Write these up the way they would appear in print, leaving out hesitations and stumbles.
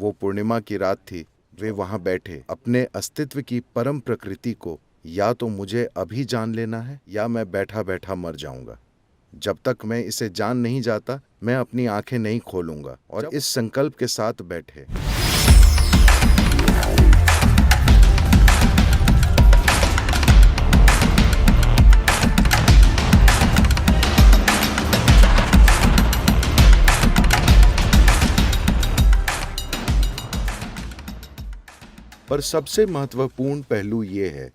वो पूर्णिमा की रात थी। वे वहां बैठे अपने अस्तित्व की परम प्रकृति को या तो मुझे अभी जान लेना है या मैं बैठा बैठा मर जाऊंगा। जब तक मैं इसे जान नहीं जाता मैं अपनी आंखें नहीं खोलूंगा। और इस संकल्प के साथ बैठे। पर सबसे महत्वपूर्ण पहलू ये है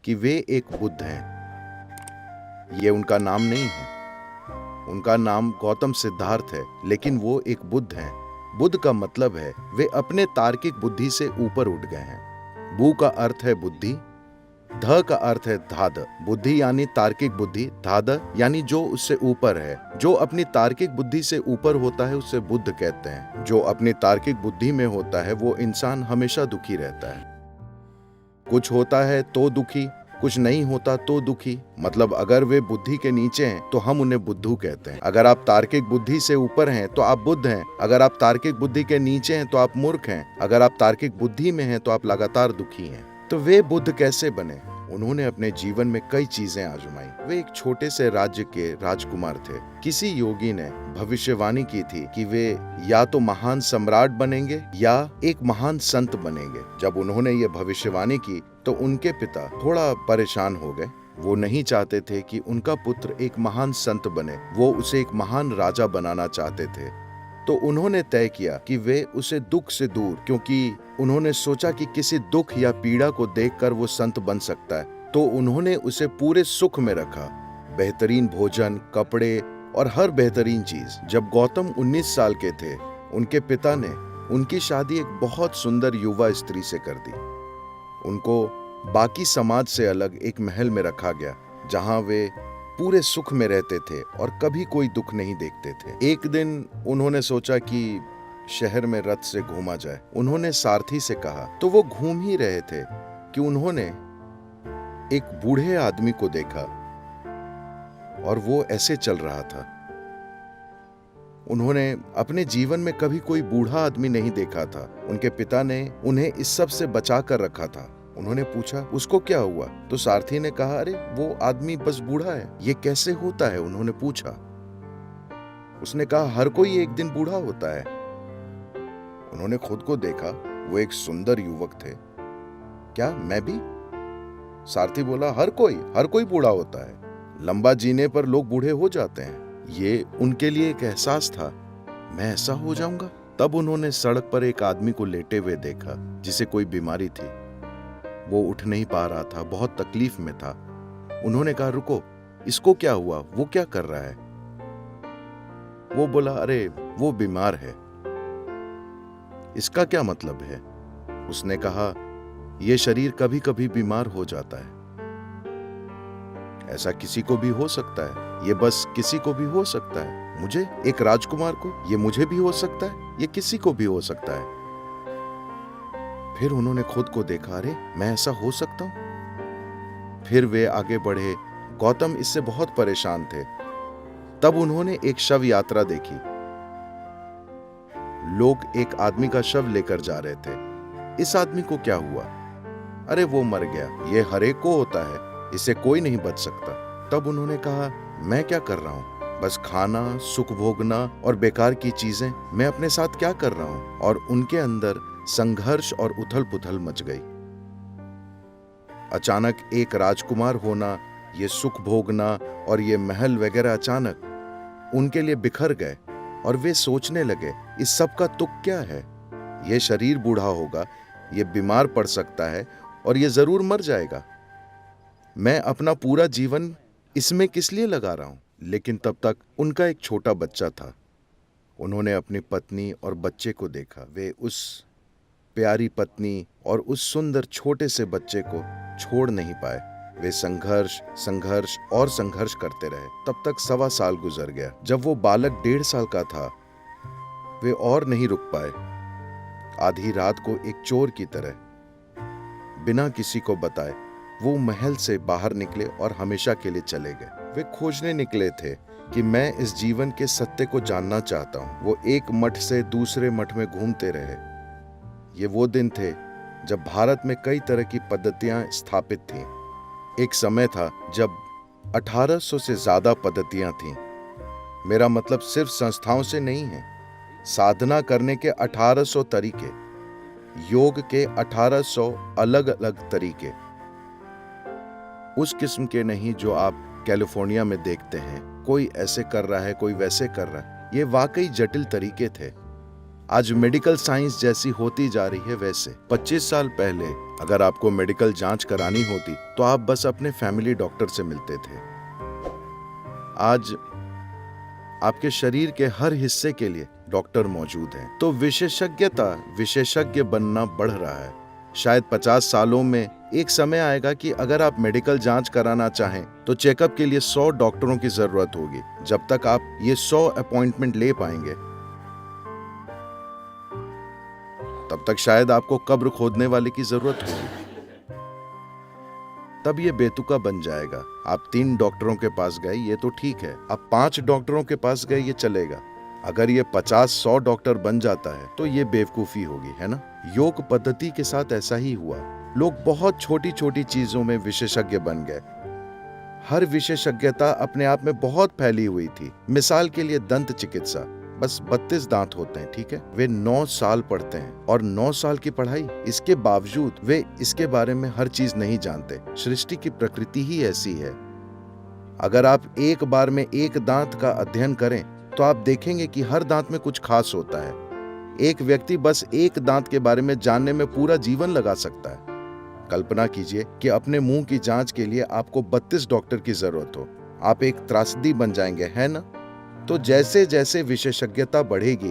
कि वे एक बुद्ध हैं। ये उनका नाम नहीं है। उनका नाम गौतम सिद्धार्थ है, लेकिन वो एक बुद्ध हैं। बुद्ध का मतलब है वे अपने तार्किक बुद्धि से ऊपर उठ गए हैं। बु का अर्थ है बुद्धि, ध का अर्थ है धाद। बुद्धि यानी तार्किक बुद्धि, धाद यानी जो उससे ऊपर है। जो अपनी तार्किक बुद्धि से ऊपर होता है उसे बुद्ध कहते हैं। जो अपनी तार्किक बुद्धि में होता है वो इंसान हमेशा दुखी रहता है। कुछ होता है तो दुखी, कुछ नहीं होता तो दुखी। मतलब अगर वे बुद्धि के नीचे हैं तो हम उन्हें बुद्धू कहते हैं। अगर आप तार्किक बुद्धि से ऊपर हैं तो आप बुद्ध हैं। अगर आप तार्किक बुद्धि के नीचे हैं तो आप मूर्ख हैं। अगर आप तार्किक बुद्धि में हैं तो आप लगातार दुखी हैं। तो वे बुद्ध कैसे बने? उन्होंने अपने जीवन में कई चीजें आजमाई। वे एक छोटे से राज्य के राजकुमार थे। किसी योगी ने भविष्यवाणी की थी कि वे या तो महान सम्राट बनेंगे या एक महान संत बनेंगे। जब उन्होंने ये भविष्यवाणी की तो उनके पिता थोड़ा परेशान हो गए। वो नहीं चाहते थे कि उनका पुत्र एक महान संत बने। वो उसे एक महान राजा बनाना चाहते थे। तो उन्होंने तय किया कि वे उसे दुख से दूर, क्योंकि उन्होंने सोचा कि किसी दुख या पीड़ा को देखकर वो संत बन सकता है, तो उन्होंने उसे पूरे सुख में रखा। बेहतरीन भोजन, कपड़े और हर बेहतरीन चीज। जब गौतम 19 साल के थे, उनके पिता ने उनकी शादी एक बहुत सुंदर युवा स्त्री से कर दी। उनको बाकी समाज से अलग एक महल में रखा गया, जहां वे पूरे सुख में रहते थे और कभी कोई दुख नहीं देखते थे। एक दिन उन्होंने सोचा कि शहर में रथ से घूमा जाए। उन्होंने सारथी से कहा, तो वो घूम ही रहे थे कि उन्होंने एक बूढ़े आदमी को देखा और वो ऐसे चल रहा था। उन्होंने अपने जीवन में कभी कोई बूढ़ा आदमी नहीं देखा था। उनके पिता ने उन्हें इस सब से बचा कर रखा था। उन्होंने पूछा, उसको क्या हुआ? तो सारथी ने कहा, अरे वो आदमी बस बूढ़ा है। ये कैसे होता है? उन्होंने पूछा। उसने कहा, हर कोई एक दिन बूढ़ा होता है। उन्होंने खुद को देखा, वो एक सुंदर युवक थे। क्या मैं भी? सारथी बोला, हर कोई बूढ़ा होता है। लंबा जीने पर लोग बूढ़े हो जाते हैं। ये उनके लिए एक एहसास था, मैं ऐसा हो जाऊंगा। तब उन्होंने सड़क पर एक आदमी को लेटे हुए देखा, जिसे कोई बीमारी थी। वो उठ नहीं पा रहा था, बहुत तकलीफ में था। उन्होंने कहा, रुको, इसको क्या हुआ? वो क्या कर रहा है? वो बोला, अरे वो बीमार है। इसका क्या मतलब है? उसने कहा, ये शरीर कभी कभी बीमार हो जाता है। ऐसा किसी को भी हो सकता है। ये बस किसी को भी हो सकता है। मुझे, एक राजकुमार को, ये मुझे भी हो सकता है। ये किसी को भी हो सकता है। फिर उन्होंने खुद को देखा, अरे मैं ऐसा हो सकता हूं। फिर वे आगे बढ़े। गौतम इससे बहुत परेशान थे। तब उन्होंने एक शव यात्रा देखी। लोग एक आदमी का शव लेकर जा रहे थे। इस आदमी को क्या हुआ? अरे वो मर गया। ये हर एक को होता है, इसे कोई नहीं बच सकता। तब उन्होंने कहा, मैं क्या कर रहा हूं? बस खाना, सुख भोगना और बेकार की चीजें। मैं अपने साथ क्या कर रहा हूं? और उनके अंदर संघर्ष और उथल पुथल मच गई। अचानक एक राजकुमार होना, ये सुख भोगना और ये महल वगैरह अचानक उनके लिए बिखर गए। और वे सोचने लगे, इस सब का तुक क्या है? ये शरीर बूढ़ा होगा, ये बीमार पड़ सकता है और ये जरूर मर जाएगा। मैं अपना पूरा जीवन इसमें किस लिए लगा रहा हूं? लेकिन तब तक उनका एक छोटा बच्चा था। उन्होंने अपनी पत्नी और बच्चे को देखा। वे उस प्यारी पत्नी और उस सुंदर छोटे से बच्चे को छोड़ नहीं पाए। वे संघर्ष और संघर्ष करते रहे। तब तक 1.25 साल गुजर गया। जब वो बालक 1.5 साल का था, वे और नहीं रुक पाए। आधी रात को एक चोर की तरह, बिना किसी को बताए, वो महल से बाहर निकले और हमेशा के लिए चले गए। वे खोजने निकले थे कि मैं इस जीवन के सत्य को जानना चाहता हूँ। वो एक मठ से दूसरे मठ में घूमते रहे। ये वो दिन थे जब भारत में कई तरह की पद्धतियां स्थापित थीं। एक समय था जब 1800 से ज्यादा पद्धतियां थीं। मेरा मतलब सिर्फ संस्थाओं से नहीं है, साधना करने के 1800 तरीके, योग के 1800 अलग अलग तरीके, उस किस्म के नहीं जो आप कैलिफोर्निया में देखते हैं। कोई ऐसे कर रहा है, कोई वैसे कर रहा है। ये वाकई जटिल तरीके थे। आज मेडिकल साइंस जैसी होती जा रही है वैसे 25 साल पहले अगर आपको मेडिकल जांच करानी होती तो आप बस अपने फैमिली डॉक्टर से मिलते थे। आज आपके शरीर के हर हिस्से के लिए डॉक्टर मौजूद हैं। तो विशेषज्ञ बनना बढ़ रहा है। शायद 50 सालों में एक समय आएगा कि अगर आप मेडिकल जांच कराना चाहें तो चेकअप के लिए 100 डॉक्टरों की जरूरत होगी। जब तक आप ये 100 अपॉइंटमेंट ले पाएंगे तब तक शायद आपको कब्र खोदने वाले की जरूरत होगी। तब ये बेतुका बन जाएगा। आप 3 डॉक्टरों के पास गए, ये तो ठीक है। आप 5 डॉक्टरों के पास गए, ये चलेगा। अगर ये 50-100 डॉक्टर बन जाता है तो ये बेवकूफी होगी, है ना? योग पद्धति के साथ ऐसा ही हुआ। लोग बहुत छोटी छोटी चीजों में विशेषज्ञ बन गए। हर विशेषज्ञता अपने आप में बहुत फैली हुई थी। मिसाल के लिए दंत चिकित्सा, बस 32 दांत होते हैं, ठीक है? वे 9 साल पढ़ते हैं और 9 साल की पढ़ाई, इसके बावजूद वे इसके बारे में हर चीज नहीं जानते। सृष्टि की प्रकृति ही ऐसी है। अगर आप एक बार में एक दांत का अध्ययन करें तो आप देखेंगे कि हर दांत में कुछ खास होता है। एक व्यक्ति बस एक दांत के बारे में जानने में पूरा जीवन लगा सकता है। कल्पना कीजिए कि अपने मुंह की जांच के लिए आपको 32 डॉक्टर की जरूरत हो। आप एक त्रासदी बन जाएंगे, है ना? तो जैसे जैसे विशेषज्ञता बढ़ेगी,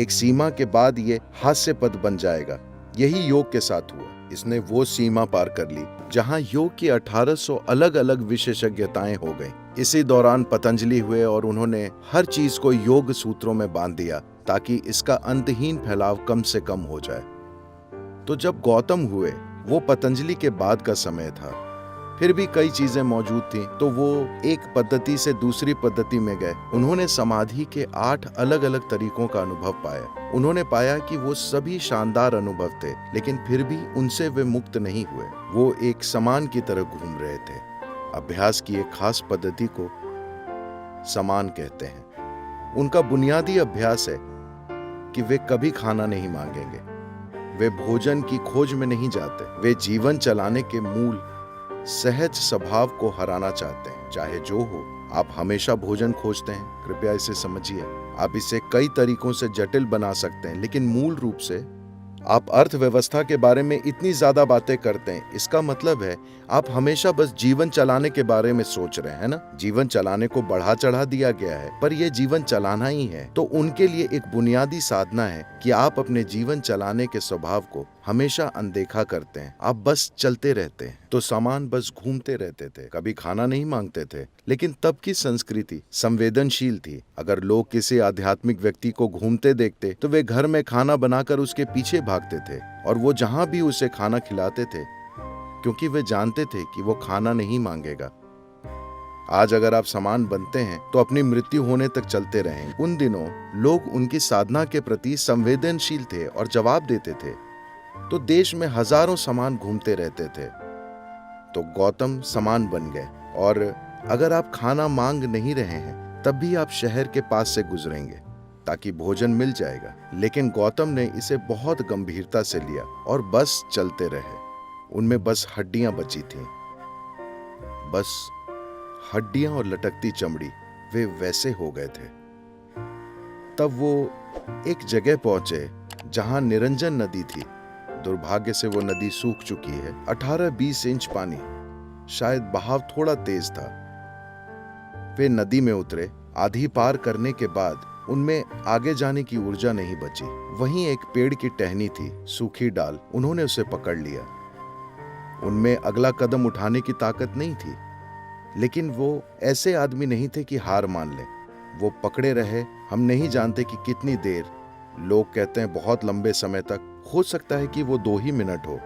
एक सीमा के बाद ये हास्यपद बन जाएगा। यही योग के साथ हुआ। इसने वो सीमा पार कर ली जहां योग की 1800 अलग अलग विशेषज्ञताएं हो गईं। इसी दौरान पतंजलि हुए और उन्होंने हर चीज को योग सूत्रों में बांध दिया ताकि इसका अंतहीन फैलाव कम से कम हो जाए। तो जब गौतम हुए, वो पतंजलि के बाद का समय था। फिर भी कई चीजें मौजूद थीं, तो वो एक पद्धति से दूसरी पद्धति में गए। उन्होंने समाधि के 8 अलग अलग तरीकों का अनुभव पाया। उन्होंने पाया कि वो सभी शानदार अनुभव थे, लेकिन फिर भी उनसे वे मुक्त नहीं हुए। वो एक समान की तरह घूम रहे थे। अभ्यास की एक खास पद्धति को समान कहते हैं। उनका बुनियादी अभ्यास है कि वे कभी खाना नहीं मांगेंगे। वे भोजन की खोज में नहीं जाते। वे जीवन चलाने के मूल सहज स्वभाव को हराना चाहते हैं, चाहे जो हो। आप हमेशा भोजन खोजते हैं, कृपया इसे समझिए। आप इसे कई तरीकों से जटिल बना सकते हैं, लेकिन मूल रूप से आप अर्थव्यवस्था के बारे में इतनी ज्यादा बातें करते हैं, इसका मतलब है आप हमेशा बस जीवन चलाने के बारे में सोच रहे हैं ना? जीवन चलाने को बढ़ा चढ़ा दिया गया है, पर यह जीवन चलाना ही है। तो उनके लिए एक बुनियादी साधना है कि आप अपने जीवन चलाने के स्वभाव को हमेशा अनदेखा करते हैं। आप बस चलते रहते हैं। तो सामान बस घूमते रहते थे, कभी खाना नहीं मांगते थे। लेकिन तब की संस्कृति संवेदनशील थी। अगर लोग किसी आध्यात्मिक व्यक्ति को घूमते देखते तो वे घर में खाना बनाकर उसके पीछे भागते थे और वो जहां भी उसे खाना खिलाते थे, क्योंकि वे जानते थे कि वो खाना नहीं मांगेगा। आज अगर आप समान बनते हैं तो अपनी मृत्यु होने तक चलते रहेंगे। उन दिनों लोग उनकी साधना के प्रति संवेदनशील थे और जवाब देते थे। तो देश में हजारों समान घूमते रहते थे। तो गौतम समान बन गए। और अगर आप खाना मांग नहीं रहे हैं तब भी आप शहर के पास से गुजरेंगे ताकि भोजन मिल जाएगा। लेकिन गौतम ने इसे बहुत गंभीरता से लिया और बस चलते रहे। उनमें बस हड्डियां बची थीं, बस हड्डियां और लटकती चमड़ी। वे वैसे हो गए थे। तब वो एक जगह पहुंचे जहां निरंजन नदी थी। दुर्भाग्य से वो नदी सूख चुकी है। 18-20 इंच पानी, शायद बहाव थोड़ा तेज था। वे नदी में उतरे। आधी पार करने के बाद उनमें आगे जाने की ऊर्जा नहीं बची। वहीं एक पेड़ की टहनी थी, सूखी डाल। उन्होंने उसे पकड़ लिया। उनमें अगला कदम उठाने की ताकत नहीं थी, लेकिन वो ऐसे आदमी नहीं थे कि हार मान लें। वो पकड़े रहे। हम नहीं जानते कि कितनी देर। लोग कहते हैं बहुत लंबे समय तक। हो सकता है कि वो 2 ही मिनट हो।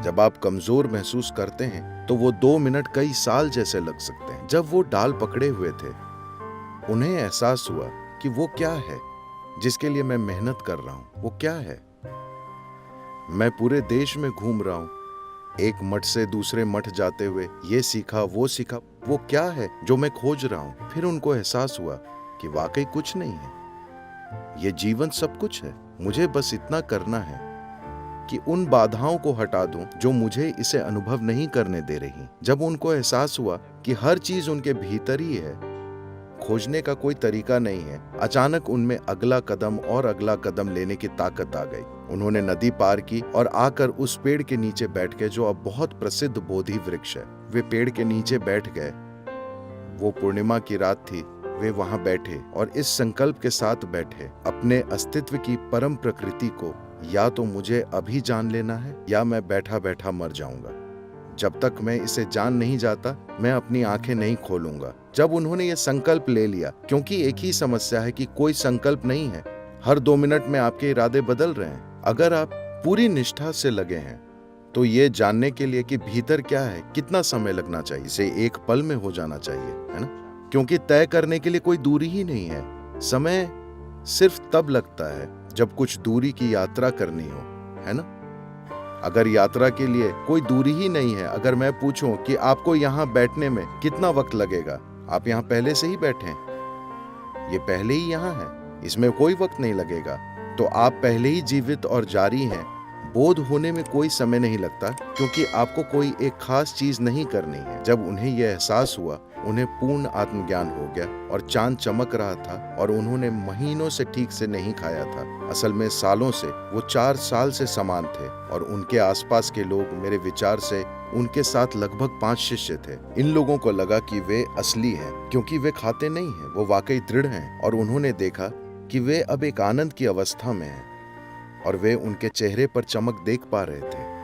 जब आप कमजोर महसूस करते हैं तो वो 2 मिनट कई साल जैसे लग सकते हैं। जब वो डाल पकड़े हुए थे, उन्हें एहसास हुआ कि वो क्या है जिसके लिए मैं मेहनत कर रहा हूं। वो क्या है? मैं पूरे देश में घूम रहा हूँ, एक मठ से दूसरे मठ जाते हुए ये सीखा वो सीखा, वो क्या है जो मैं खोज रहा हूँ। फिर उनको एहसास हुआ कि वाकई कुछ नहीं है, ये जीवन सब कुछ है। मुझे बस इतना करना है कि उन बाधाओं को हटा दूं जो मुझे इसे अनुभव नहीं करने दे रही। जब उनको एहसास हुआ कि हर चीज उनके भीतर ही है, खोजने का कोई तरीका नहीं है, अचानक उनमें अगला कदम और अगला कदम लेने की ताकत आ गई। उन्होंने नदी पार की और आकर उस पेड़ के नीचे बैठ गए जो अब बहुत प्रसिद्ध बोधि वृक्ष है। वे पेड़ के नीचे बैठ गए। वो पूर्णिमा की रात थी। वे वहां बैठे और इस संकल्प के साथ बैठे, अपने अस्तित्व की परम प्रकृति को या तो मुझे अभी जान लेना है या मैं बैठा बैठा मर जाऊंगा। जब तक मैं इसे जान नहीं जाता, मैं अपनी आंखें नहीं खोलूंगा। जब उन्होंने ये संकल्प ले लिया, क्योंकि एक ही समस्या है कि कोई संकल्प नहीं है, हर 2 मिनट में आपके इरादे बदल रहे हैं। अगर आप पूरी निष्ठा से लगे हैं तो ये जानने के लिए कि भीतर क्या है कितना समय लगना चाहिए, इसे एक पल में हो जाना चाहिए, है ना? क्योंकि तय करने के लिए कोई दूरी ही नहीं है। समय सिर्फ तब लगता है जब कुछ दूरी की यात्रा करनी हो, है ना? अगर यात्रा के लिए कोई दूरी ही नहीं है, अगर मैं पूछूं कि आपको यहाँ बैठने में कितना वक्त लगेगा, आप यहाँ पहले से ही बैठे हैं, ये पहले ही यहाँ है, इसमें कोई वक्त नहीं लगेगा, तो आप पहले ही जीवित और जारी हैं। बोध होने में कोई समय नहीं लगता, क्योंकि आपको कोई एक खास चीज नहीं करनी है। जब उन्हें यह एहसास हुआ, उन्हें पूर्ण आत्मज्ञान हो गया और चांद चमक रहा था और उन्होंने महीनों से ठीक से नहीं खाया था। असल में सालों से, वो 4 साल से समान थे और उनके आसपास के लोग मेरे विचार से उनके साथ लगभग 5 शिष्य थे। इन लोगों को लगा कि वे असली हैं, क्योंकि वे खाते नहीं हैं, वो वाकई दृढ़ हैं, और उन्होंने देखा कि वे अब एक आनंद की अवस्था में हैं और वे उनके चेहरे पर चमक देख पा रहे थे।